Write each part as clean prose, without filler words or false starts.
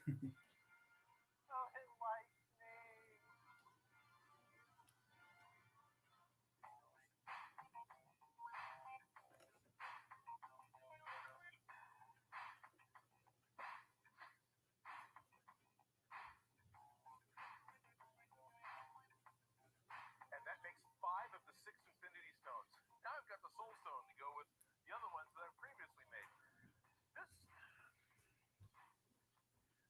Oh, enlightening. And that makes five of the six Infinity Stones. Now I've got the Soul Stone to go with the other ones that I've previously made.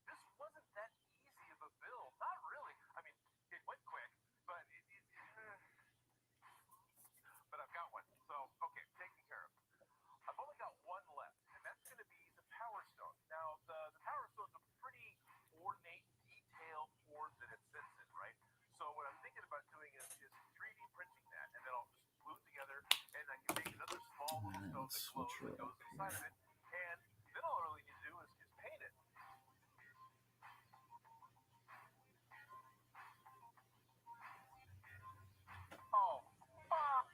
This wasn't that easy of a build. Not really. I mean, it went quick, but but I've got one. So okay, taken care of. I've only got one left, and that's going to be the Power Stone. Now, the Power Stone's a pretty ornate, detailed orb that it sits in, right? So what I'm thinking about doing is 3D printing that, and then I'll just glue it together, and I can make another small little stone that glows that goes inside of it, and then all I really need to do is paint it. Oh, fuck!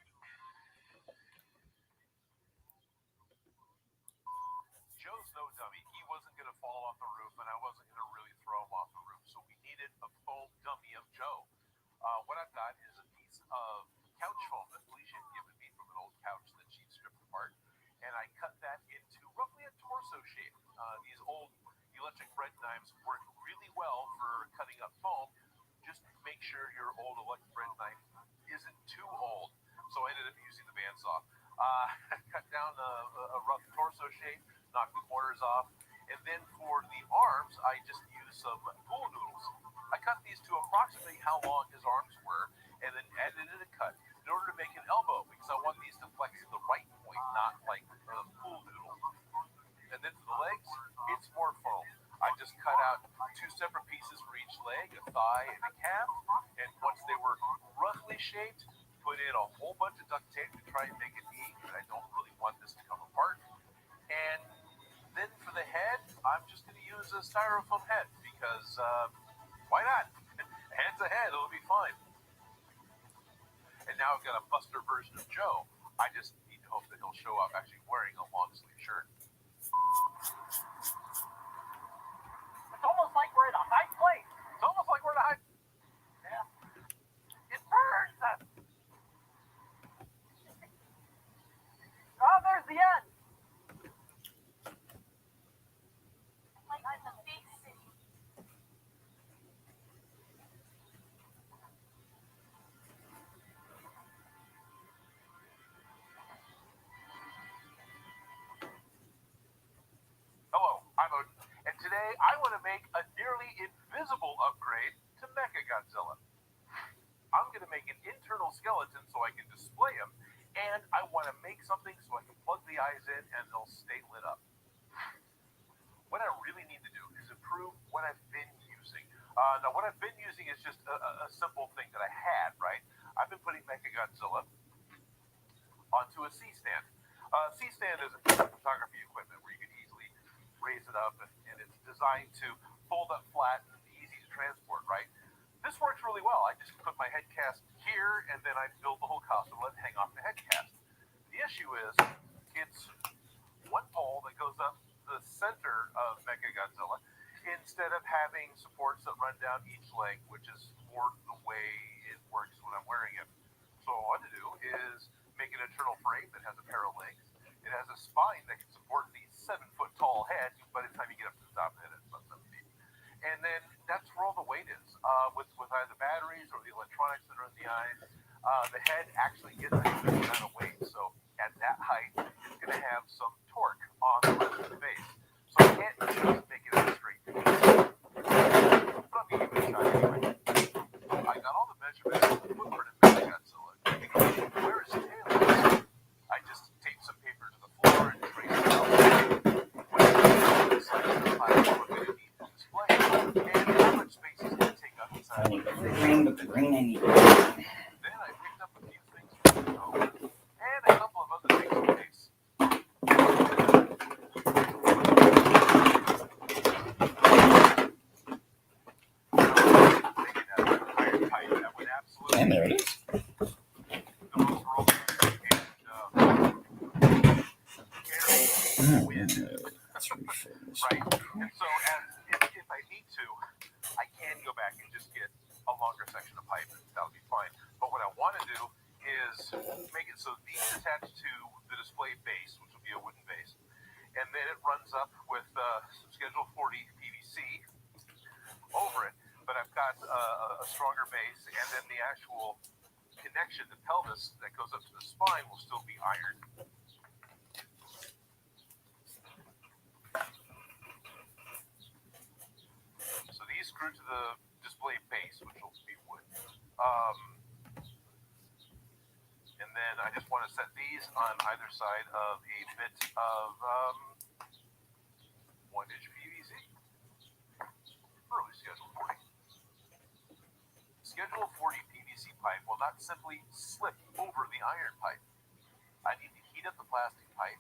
Joe's no dummy. He wasn't going to fall off the roof, and I wasn't going to really throw him off the roof. So we needed a full dummy of Joe. What I've got is a piece of couch foam that Felicia had given me from an old couch that she stripped apart, and I cut that into roughly a torso shape. These old electric bread knives work really well for cutting up foam. Just make sure your old electric bread knife isn't too old. So I ended up using the bandsaw. Cut down a rough torso shape, knock the corners off, and then for the arms, I just used some pool noodles. I cut these to approximately how long his arms were, and then added in a cut in order to make an elbow, because I want these to flex to the right point, not like a pool noodle. And then for the legs, it's more foam. I just cut out two separate pieces for each leg, a thigh and a calf, and once they were roughly shaped, put in a whole bunch of duct tape to try and make it neat, but I don't really want this to come apart. And then for the head, I'm just going to use a styrofoam head because why not? Head's a head, it'll be fine. And now I've got a Buster version of Joe. I just need to hope that he'll show up actually wearing a long sleeve shirt. It's almost like we're in a high place. It's almost like we're in a high. Yeah. It burns. Oh, there's the end. Like I'm the big city. Hello, I'm Odin, and today I want to make a nearly invisible upgrade to Mecha Godzilla. I'm going to make an internal skeleton so I can display him, and I want to make something so I can plug the eyes in and they'll stay lit up. What I really need to do is improve what I've been using. Now, what I've been using is just a simple thing that I had, right? I've been putting Mecha Godzilla onto a C-stand. C-stand is a piece of photography equipment where you can easily raise it up, and it's designed to fold up flat and easy to transport, right? This works really well. I just put my head cast here, and then I build the whole costume, let it hang off the head cast. The issue is, it's one pole that goes up the center of Mecha Godzilla, instead of having supports that run down each leg, which is more the way it works when I'm wearing it. So what I want to do is make an internal frame that has a pair of legs. It has a spine that can support the 7-foot tall head. By the time you get up to the top of the head, it's about 7 feet. And then that's where all the weight is. With either the batteries or the electronics that are in the eyes, the head actually gets a good amount of weight. So at that height, it's going to have some torque on the rest of the base. So I can't just make it a straight piece. But I'm going to give it a shot anyway. I got all the measurements of the footprint of Mechagodzilla. Where his tail is, I just taped some paper to the floor and traced it out. When I decided the pile we're going to need to display, and how much space is going to take up inside. I need the green, but the green I need. Then I picked up a few things from the home and a couple of other things in case. And there it is. Right. And so if I need make it so these attach to the display base, which will be a wooden base, and then it runs up with some Schedule 40 PVC over it. But I've got a stronger base, and then the actual connection, the pelvis that goes up to the spine, will still be iron. So these screw to the display base, which will be wood. And then I just want to set these on either side of a bit of 1-inch PVC. Early Schedule 40. Schedule 40 PVC pipe will not simply slip over the iron pipe. I need to heat up the plastic pipe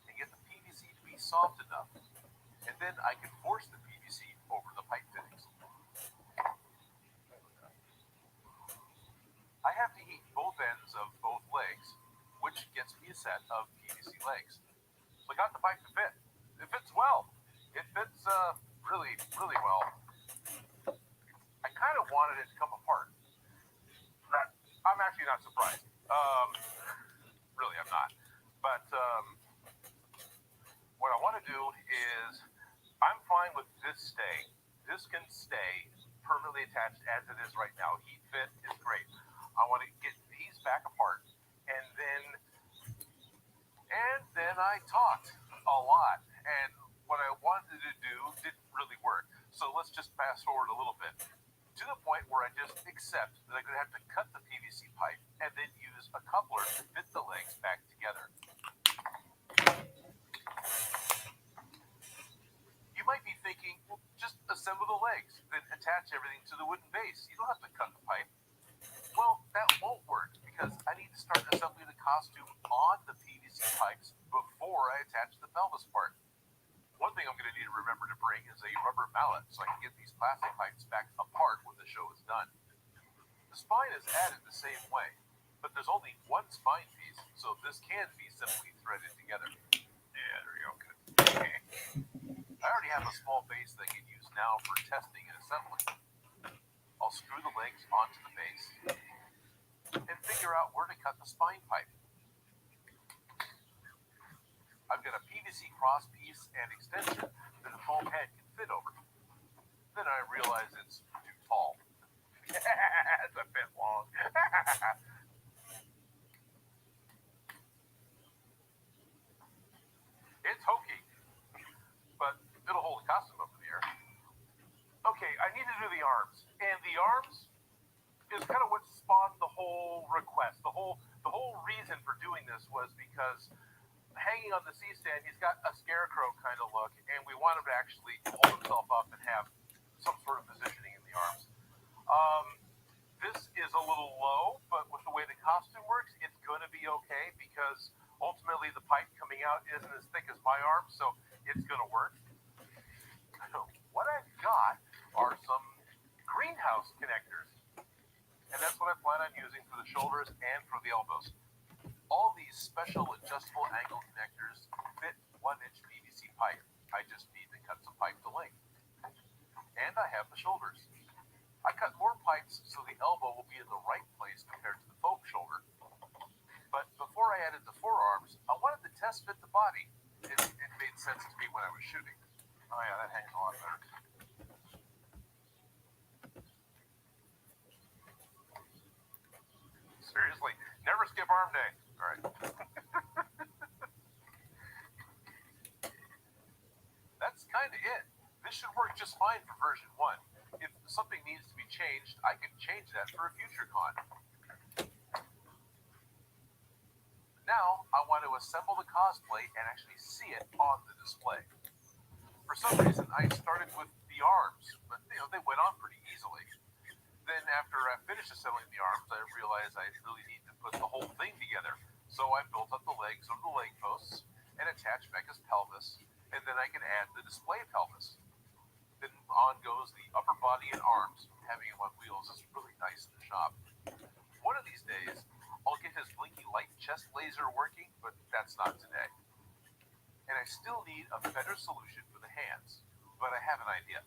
and get the PVC to be soft enough, and then I can force the PVC over the pipe fittings. I have to heat both ends of both legs, which gets me a set of PVC legs. So I got the pipe to fit. It fits well. It fits really, really well. I kind of wanted it to come apart. I'm actually not surprised. Really, I'm not. But what I want to do is, I'm fine with this staying. This can stay permanently attached as it is right now. Heat fit is great. I want to get these back apart, and then I talked a lot, and what I wanted to do didn't really work. So let's just fast forward a little bit to the point where I just accept that I'm going to have to cut the PVC pipe and then use a coupler to fit the legs back together. You might be thinking, well, just assemble the legs, then attach everything to the wooden base. You don't have to cut the pipe. Well, that won't work because I need to start assembling the costume on the PVC pipes before I attach the pelvis part. One thing I'm going to need to remember to bring is a rubber mallet so I can get these plastic pipes back apart when the show is done. The spine is added the same way, but there's only one spine piece, so this can be simply threaded together. Yeah, there you go. Good. I already have a small base that I can use now for testing and assembly. I'll screw the legs onto the base and figure out where to cut the spine pipe. I've got a PVC cross piece and extension that a foam head can fit over. Then I realize it's too tall. It's a bit long. It's hokey, but it'll hold the costume up in the air. Okay, I need to do the arms. And the arms is kind of what spawned the whole request. The whole reason for doing this was because hanging on the C-stand, he's got a scarecrow kind of look, and we want him to actually hold himself up and have some sort of positioning in the arms. This is a little low, but with the way the costume works, it's going to be okay because ultimately the pipe coming out isn't as thick as my arm, so it's going to work. What I've got are some greenhouse connectors, and that's what I plan on using for the shoulders and for the elbows. All these special adjustable angle connectors fit 1-inch PVC pipe. I just need to cut some pipe to length. And I have the shoulders. I cut more pipes so the elbow will be in the right place compared to the foam shoulder. But before I added the forearms, I wanted to test fit the body. It made sense to me when I was shooting. Oh yeah, that hangs a lot better. Seriously, never skip arm day. All right. That's kind of it. This should work just fine for version 1. If something needs to be changed, I can change that for a future con. Now, I want to assemble the cosplay and actually see it on the display. For some reason, I started with the arms, but they went on pretty easily. Then after I finished assembling the arms, I realized I really need to put the whole thing together. So I built up the legs over the leg posts and attached Mecha's pelvis, and then I can add the display pelvis. Then on goes the upper body and arms. Having him on wheels is really nice in the shop. One of these days, I'll get his blinky light chest laser working, but that's not today. And I still need a better solution for the hands, but I have an idea.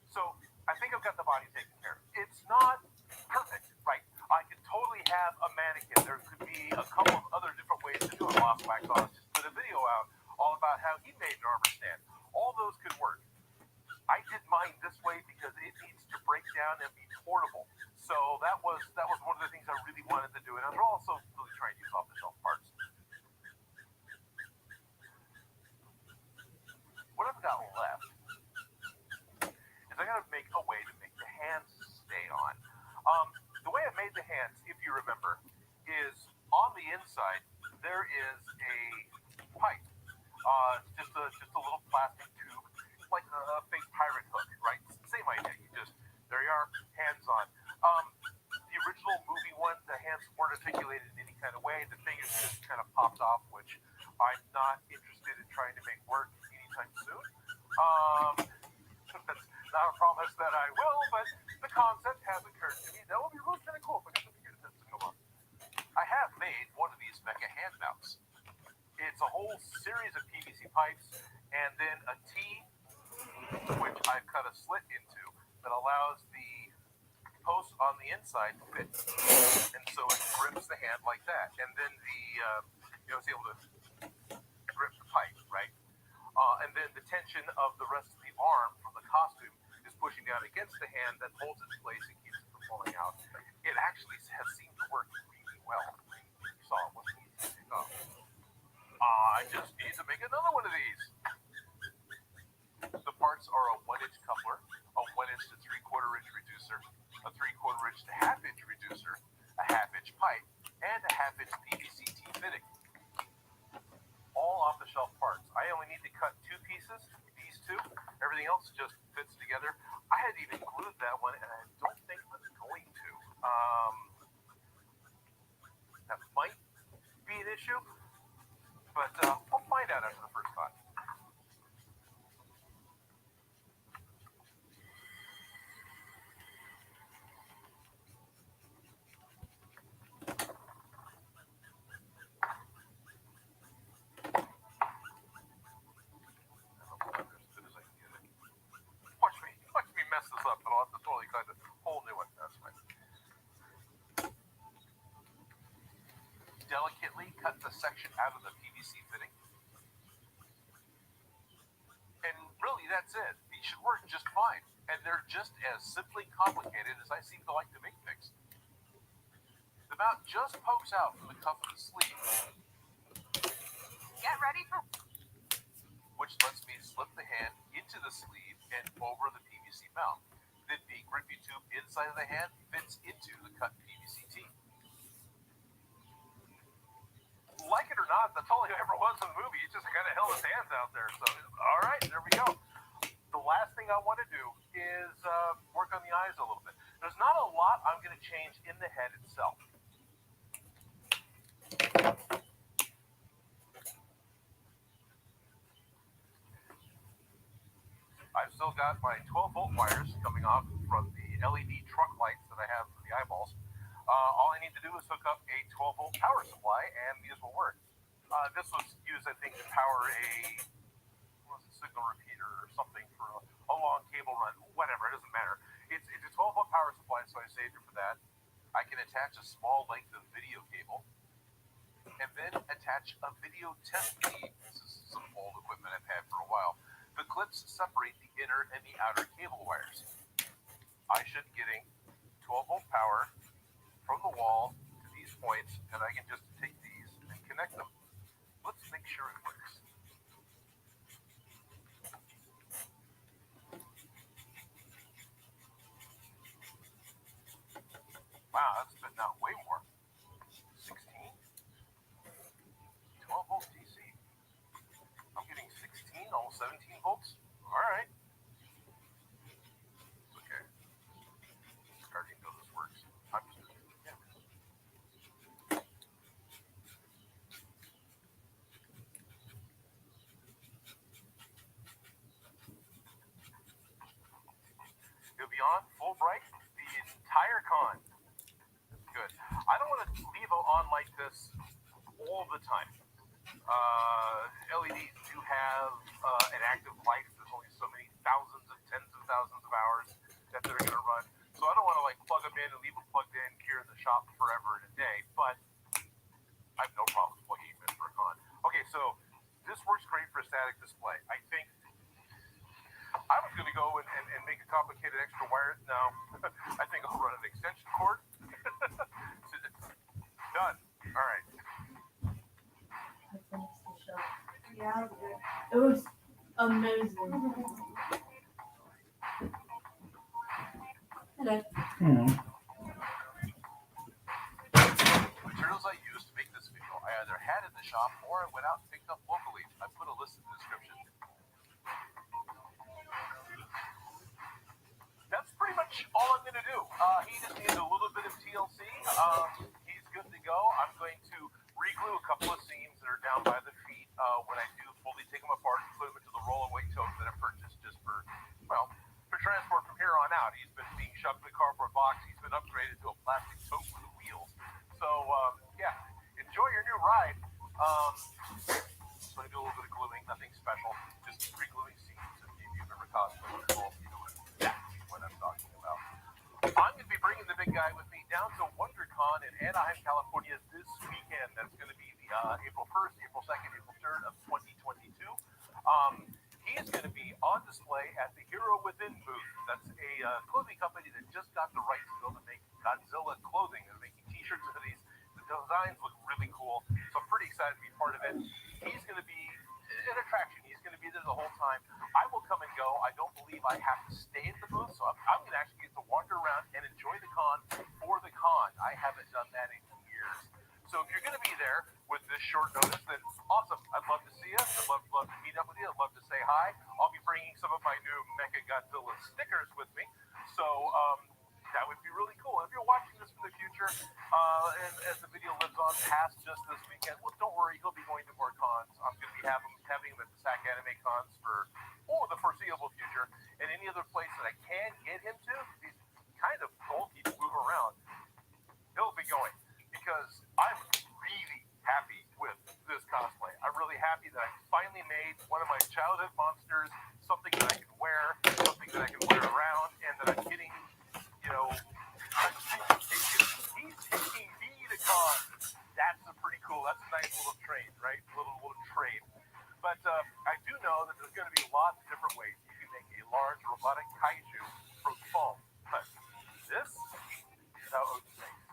So I think I've got the body taken care of. It's not perfect, right? I can totally have a mannequin. There could be a couple of other different ways to do it. Lost Wax Oz just put a video out all about how he made an armor stand. All those could work. I did mine this way because it needs to break down and be portable. So that was one of the things I really wanted to do, and I was also really trying to use off-the-shelf parts. What I've got left is I got to make a way to make the hands stay on. The way I made the hands, if you remember, is on the inside there is a pipe, just a little plastic tube, like a fake pirate hook, right? Same idea. There you are, hands on. The original movie one, the hands weren't articulated in any kind of way. The fingers just kind of popped off, which I'm not interested in trying to make work anytime soon. That's not a promise that I will, but the concept has occurred to me. That would be really kind of cool if I got the fingertips to go up. I have made one of these mecha hand mounts. It's a whole series of PVC pipes and then a T, which I've cut a slit into that allows the post on the inside to fit, and so it grips the hand like that, and then it's able to grip the pipe, right? And then the tension of the rest of the arm from the costume is pushing down against the hand that holds it in place and keeps it from falling out. It actually has seemed to work really well. You saw it wasn't easy to pick up. I just need to make another one of these. The parts are a 1-inch coupler, a 1-inch to 3/4 inch reducer, a 3/4 inch to 1/2 inch reducer, a 1/2 inch pipe, and a 1/2 inch PVC T fitting. All off-the-shelf parts. I only need to cut 2 pieces, these 2. Everything else just fits together. I had even glued that one, and I don't think I'm going to. That might be an issue, but we'll find out after the first time. Watch me mess this up, but I'll have to totally cut a whole new one. That's fine. Delicately cut the section out of the PVC fitting. And really, that's it. These should work just fine. And they're just as simply complicated as I seem to like to make things. The mount just pokes out from the cuff of the sleeve. Get ready for... Which lets me slip the hand into the sleeve and over the PVC mount. Then the grippy tube inside of the hand fits into the cut PVC T. Like it or not, that's all he ever was in the movie. He just kind of held his hands out there. So, all right, there we go. The last thing I want to do is work on the eyes a little bit. There's not a lot I'm going to change in the head itself. I've still got my 12-volt wires coming off from the LED truck lights that I have for the eyeballs. All I need to do is hook up a 12-volt power supply, and these will work. This was used, I think, to power a signal repeater or something for a long cable run. Whatever, it doesn't matter. It's a 12-volt power supply, so I saved it for that. I can attach a small length of video cable, and then attach a video test lead. This is some old equipment I've had for a while. The clips separate the inner and the outer cable wires. I should be getting 12-volt power from the wall to these points, and I can just take these and connect them. Let's make sure it works. Wow, that's spitting out way more. 16. 12-volt DC. I'm getting 16, almost 17 volts. All right. Okay. I already know this works. I'm just doing it again. It'll be on full bright the entire con. Good. I don't want to leave it on like this all the time. LEDs do have an active life. There's only so many thousands and tens of thousands of hours that they're going to run. So So I don't want to like plug them in and leave them plugged in here in the shop forever and a day, but I have no problem plugging them in for a con. Okay, so this works great for a static display. I think I was going to go and make a complicated extra wire. No, I think I'll run an extension cord. Done. All right. Yeah, it was amazing. Hello. Materials I used to make this video, I either had in the shop or I went out and picked up locally. I put a list in the description. That's pretty much all I'm going to do. He just needs a little bit of TLC. He's good to go. I'm going to reglue a couple of seams that are down by the feet when I do fully take them apart and put them into the roll-away tote that I purchased just for, well, for transport from here on out. He's been being shoved in a cardboard box. He's been upgraded to a plastic tote with wheels. So, yeah, enjoy your new ride. So I do a little bit of gluing, nothing special, just re-gluing seams. If you've ever cosplayed before, you know exactly what I'm talking about. I'm going to be bringing the big guy with me down to WonderCon in Anaheim, California this weekend. That's going to be the April 1st, April 2nd, April 3rd of 2022. He is going to be on display at the Hero Within booth. That's a clothing company that just got the rights to be able to make Godzilla clothing. They're making t-shirts and hoodies. The designs look really cool, so I'm pretty excited to be part of it. He's going to be an attraction. He's going to be there the whole time. I will come and go. I don't believe I have to stay at the booth, so I'm going to actually get to wander around and enjoy the con for the con. I haven't done that in years. So if you're going to be there with this short notice, then awesome. I'd love to see you. I'd love to meet up with you. I'd love to say hi. I'll be bringing some of my new Mecha Godzilla stickers with me. So that would be really cool. If you're watching this in the future, and as the video lives on past just this weekend, well, don't worry, he'll be going to more cons. I'm going to be having him at the SAC Anime Cons for the foreseeable future, and any other place that I can get him to. He's kind of bulky to move around. He'll be going because I'm really happy with this cosplay. I'm really happy that I finally made one of my childhood monsters something that I can wear, something that I can wear around, and that I'm getting. You know, he's taking me to con. That's a pretty cool. That's a nice little trade, right? Little trade. But I do know that there's going to be lots of different ways you can make a large robotic kaiju from foam. But this is how Odin makes.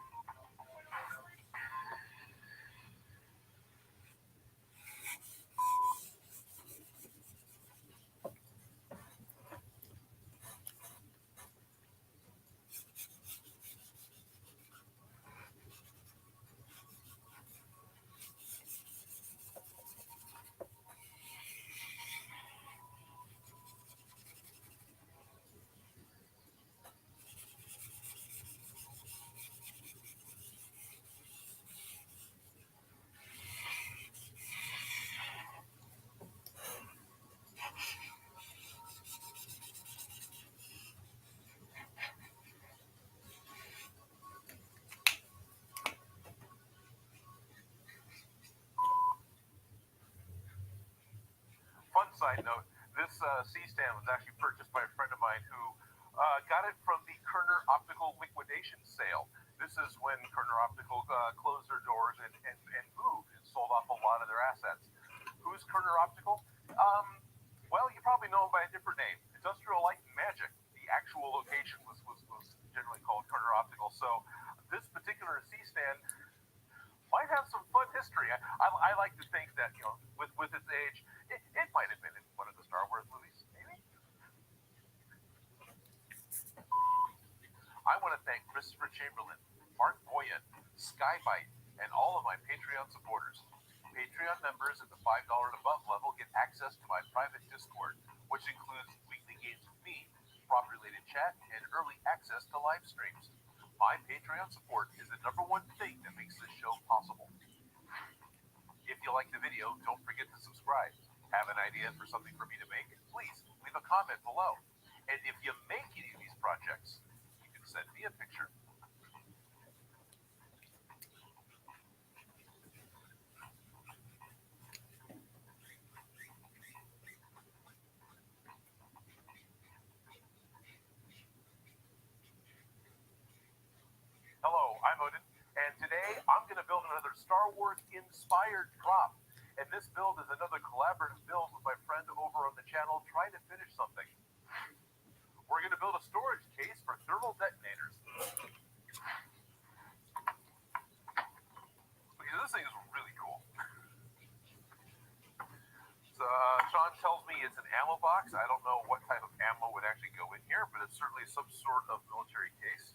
Fun side note, this C-stand was actually purchased by a friend of mine who got it from the Kerner Optical liquidation sale. This is when Kerner Optical closed their doors and moved and sold off a lot of their assets. Who's Kerner Optical? Well, you probably know them by a different name. Industrial Light and Magic. The actual location was generally called Kerner Optical. So this particular C-stand might have some fun history. I like to think that, you know, with its age, it might have been in one of the Star Wars movies, maybe. I want to thank Christopher Chamberlain, Mark Boyan, Skybite, and all of my Patreon supporters. Patreon members at the $5 and above level get access to my private Discord, which includes weekly games with me, prop-related chat, and early access to live streams. My Patreon support is the #1 thing that makes this show possible. If you like the video, don't forget to subscribe. Have an idea for something for me to make? Please leave a comment below. And if you make any of these projects, you can send me a picture. Today, I'm going to build another Star Wars inspired prop. And this build is another collaborative build with my friend over on the channel trying to finish something. We're going to build a storage case for thermal detonators. Because this thing is really cool. So, Sean tells me it's an ammo box. I don't know what type of ammo would actually go in here, but it's certainly some sort of military case.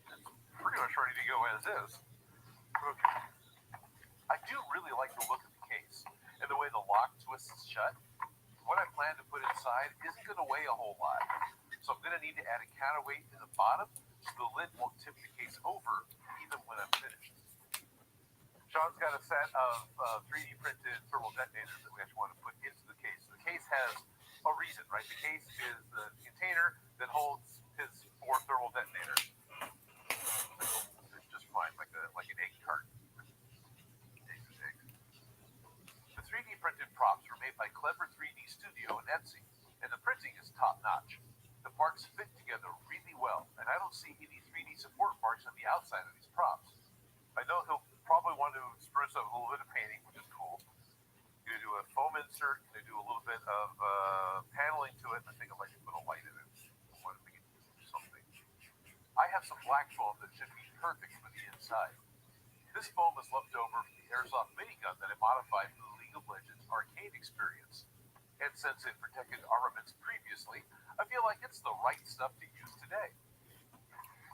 It's pretty much ready to go as is. Okay. I do really like the look of the case and the way the lock twists shut. What I plan to put inside isn't going to weigh a whole lot, so I'm going to need to add a counterweight to the bottom so the lid won't tip the case over even when I'm finished. Sean's got a set of 3D printed thermal detonators that we actually want to put into the case. The case has a reason, right? The case is the container that holds his 4 thermal detonators. It's just fine, like an egg carton. The 3D printed props were made by Clever 3D Studio and Etsy, and the printing is top notch. The parts fit together really well, and I don't see any 3D support marks on the outside of these props. I know he'll probably want to spruce up a little bit of painting, which is cool. Gonna do a foam insert, gonna do a little bit of paneling to it, and I think I'd like to put a light in it. I want to make it do something. I have some black foam that should be perfect for the inside. This foam is left over from the airsoft minigun that I modified for the League of Legends arcade experience. And since it protected armaments previously, I feel like it's the right stuff to use today.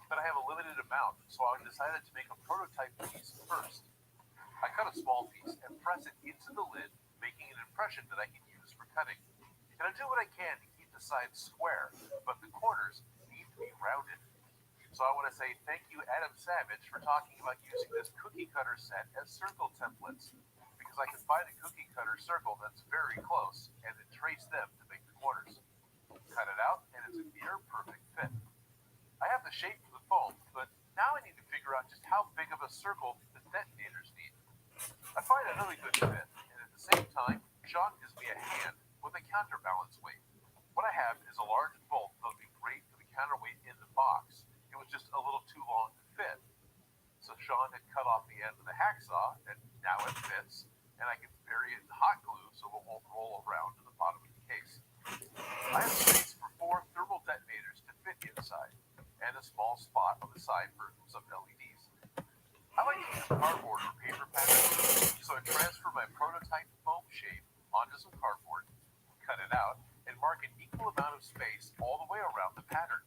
But I have a limited amount, so I decided to make a prototype piece first. I cut a small piece and press it into the lid, making an impression that I can use for cutting. And I do what I can to keep the sides square, but the corners need to be rounded. So I want to say thank you, Adam Savage, for talking about using this cookie cutter set as circle templates, because I can find a cookie cutter circle that's very close and then trace them to make the corners. Cut it out, and it's a near perfect fit. I have the shape for the foam, but now I need to figure out just how big of a circle the detonators need. I find a really good fit, and at the same time, Sean gives me a hand with a counterbalance weight. What I have is a large bolt that would be great for the counterweight in the box. It was just a little too long to fit. So Sean had cut off the end of the hacksaw, and now it fits, and I can bury it in hot glue so it won't roll around to the bottom of the case. I have space for 4 thermal detonators to fit inside, and a small spot on the side for some LEDs. I like to use cardboard or paper patterns, so I transfer my prototype foam shape onto some cardboard, cut it out, and mark an equal amount of space all the way around the pattern.